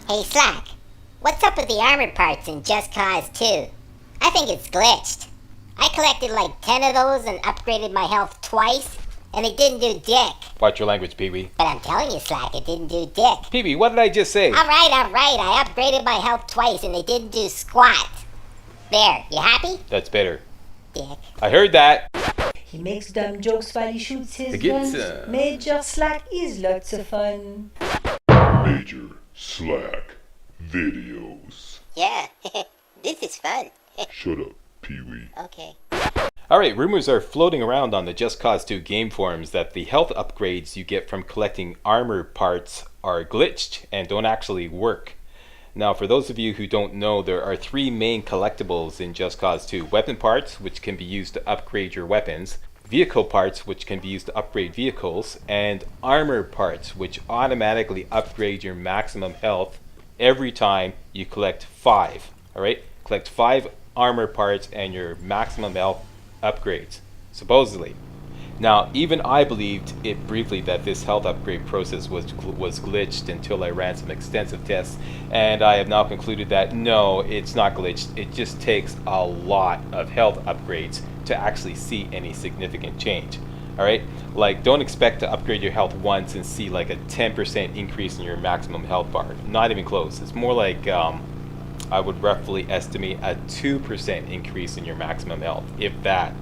Hey Slack, what's up with the armor parts in Just Cause 2? I think it's glitched. I collected like 10 of those and upgraded my health twice, and it didn't do dick. Watch your language, Pee-wee. But I'm telling you, Slack, it didn't do dick. Pee-wee, what did I just say? Alright, I upgraded my health twice and it didn't do squat. There, you happy? That's better. Dick. I heard that. He makes dumb jokes while he shoots his Gets, guns. Major Slack is lots of fun. Major Slack videos. Yeah, this is fun. Shut up, Pee-wee. Okay. Alright, rumors are floating around on the Just Cause 2 game forums that the health upgrades you get from collecting armor parts are glitched and don't actually work. Now, for those of you who don't know, there are three main collectibles in Just Cause 2. Weapon parts, which can be used to upgrade your weapons. Vehicle parts, which can be used to upgrade vehicles. And armor parts, which automatically upgrade your maximum health every time you collect 5. Alright? Collect 5 armor parts and your maximum health upgrades, supposedly. Now, even I believed it briefly that this health upgrade process was glitched until I ran some extensive tests, and I have now concluded that no, it's not glitched. It just takes a lot of health upgrades to actually see any significant change. Alright? Like, don't expect to upgrade your health once and see like a 10% increase in your maximum health bar. Not even close. It's more like, I would roughly estimate a 2% increase in your maximum health, if that.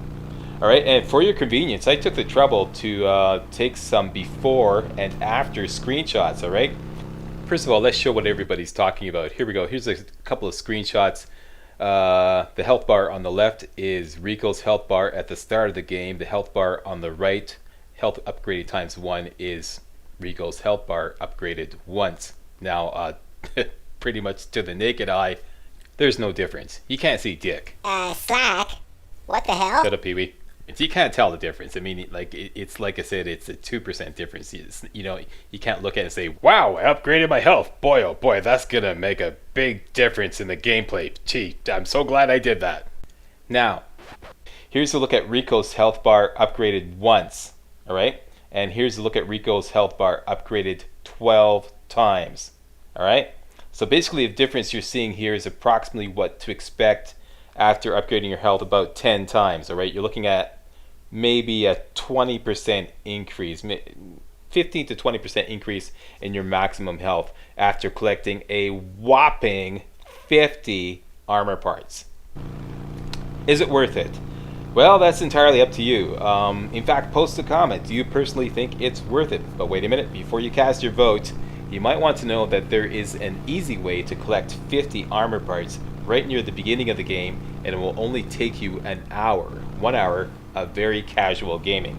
Alright, and for your convenience, I took the trouble to take some before and after screenshots, alright? First of all, let's show what everybody's talking about. Here we go. Here's a couple of screenshots. The health bar on the left is Rico's health bar at the start of the game. The health bar on the right, health upgraded times 1, is Rico's health bar upgraded once. Now, pretty much to the naked eye, there's no difference. You can't see dick. Slack? What the hell? Shut up, Pee-wee. You can't tell the difference. I mean, like, it's like I said, it's a 2% difference. You know, you can't look at it and say, wow, I upgraded my health. Boy, oh boy, that's gonna make a big difference in the gameplay. Gee, I'm so glad I did that. Now, here's a look at Rico's health bar upgraded once, all right? And here's a look at Rico's health bar upgraded 12 times, all right? So basically, the difference you're seeing here is approximately what to expect after upgrading your health about 10 times, all right? You're looking at maybe a 20% increase, 15 to 20% increase in your maximum health after collecting a whopping 50 armor parts. Is it worth it? Well, that's entirely up to you. In fact, post a comment. Do you personally think it's worth it? But wait a minute, before you cast your vote, you might want to know that there is an easy way to collect 50 armor parts right near the beginning of the game, and it will only take you an hour, 1 hour of very casual gaming.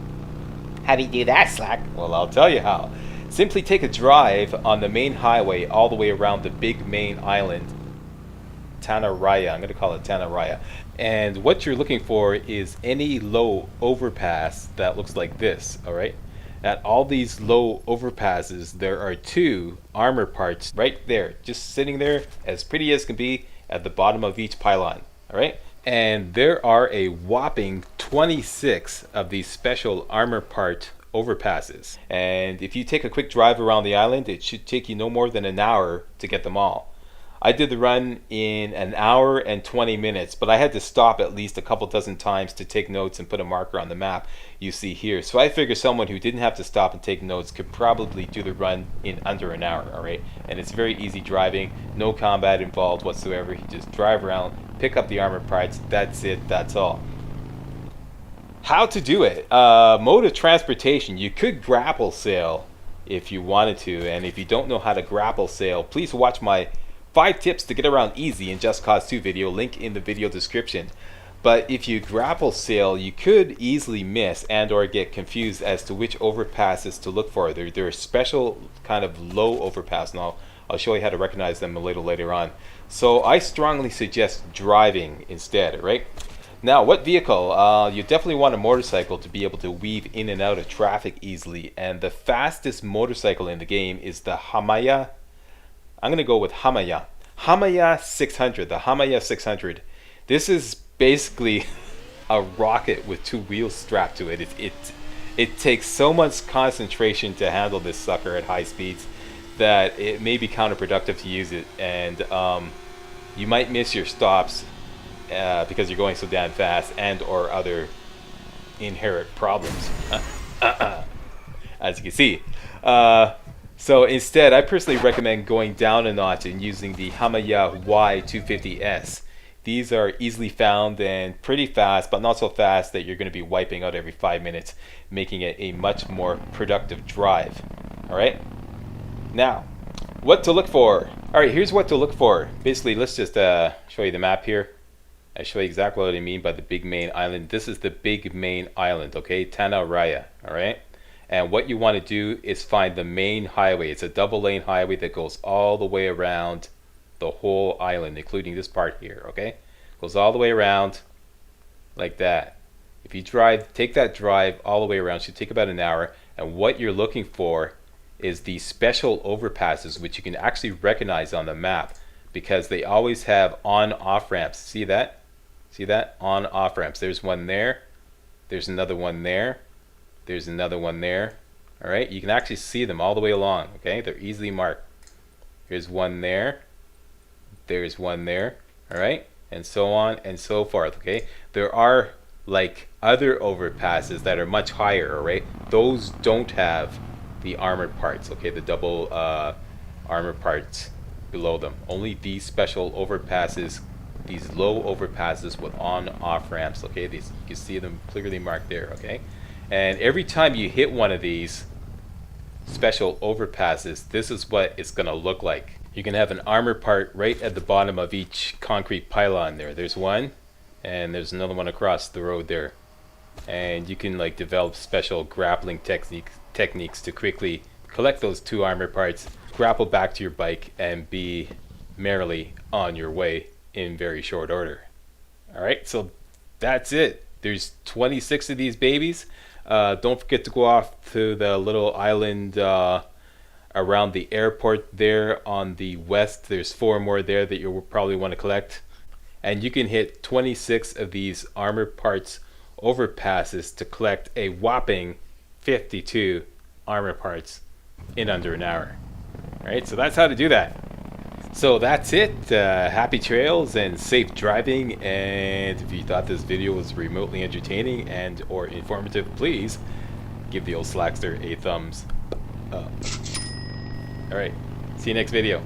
How do you do that, Slack? Well, I'll tell you how. Simply take a drive on the main highway all the way around the big main island, Tanaraya. I'm going to call it Tanaraya. And what you're looking for is any low overpass that looks like this, alright? At all these low overpasses, there are 2 armor parts right there, just sitting there as pretty as can be at the bottom of each pylon, alright? And there are a whopping 26 of these special armor part overpasses. And if you take a quick drive around the island, it should take you no more than an hour to get them all. I did the run in an hour and 20 minutes, but I had to stop at least a couple dozen times to take notes and put a marker on the map you see here. So I figure someone who didn't have to stop and take notes could probably do the run in under an hour, alright? And it's very easy driving, no combat involved whatsoever. You just drive around, pick up the armor parts, that's it, that's all. How to do it? Mode of transportation. You could grapple sail if you wanted to, and if you don't know how to grapple sail, please watch my 5 tips to get around easy in Just Cause 2 video, link in the video description. But if you grapple sail, you could easily miss and or get confused as to which overpasses to look for. There are special kind of low overpass, and I'll show you how to recognize them a little later on. So I strongly suggest driving instead, right? Now, what vehicle? You definitely want a motorcycle to be able to weave in and out of traffic easily, and the fastest motorcycle in the game is the Hamaya. I'm going to go with Hamaya. Hamaya 600, the Hamaya 600. This is basically a rocket with 2 wheels strapped to it. It takes so much concentration to handle this sucker at high speeds that it may be counterproductive to use it, and you might miss your stops because you're going so damn fast, and or other inherent problems, as you can see. So instead, I personally recommend going down a notch and using the Hamaya Y250S. These are easily found and pretty fast, but not so fast that you're going to be wiping out every 5 minutes, making it a much more productive drive. Alright? Now, what to look for. Alright, here's what to look for. Basically, let's just show you the map here. I show you exactly what I mean by the big main island. This is the big main island, okay? Tanah Raya, alright? And what you want to do is find the main highway. It's a double lane highway that goes all the way around the whole island, including this part here, okay? Goes all the way around like that. If you take that drive all the way around, it should take about an hour. And what you're looking for is these special overpasses, which you can actually recognize on the map because they always have on-off ramps. See that? See that? On-off ramps. There's one there. There's another one there. There's another one there. Alright, you can actually see them all the way along, okay? They're easily marked. Here's one there. There's one there. Alright? And so on and so forth, okay? There are like other overpasses that are much higher, alright? Those don't have the armored parts, okay? The double armored parts below them. Only these special overpasses, these low overpasses with on-off ramps, okay? These, you can see them clearly marked there, okay? And every time you hit one of these special overpasses, this is what it's going to look like. You can have an armor part right at the bottom of each concrete pylon there. There's one, and there's another one across the road there. And you can like develop special grappling techniques to quickly collect those two armor parts, grapple back to your bike, and be merrily on your way in very short order. Alright, so that's it. There's 26 of these babies. Don't forget to go off to the little island around the airport there on the west. There's 4 more there that you'll probably want to collect. And you can hit 26 of these armor parts overpasses to collect a whopping 52 armor parts in under an hour. Alright, so that's how to do that. So that's it. Happy trails and safe driving. And if you thought this video was remotely entertaining and or informative, please give the old Slackster a thumbs up. Alright, see you next video.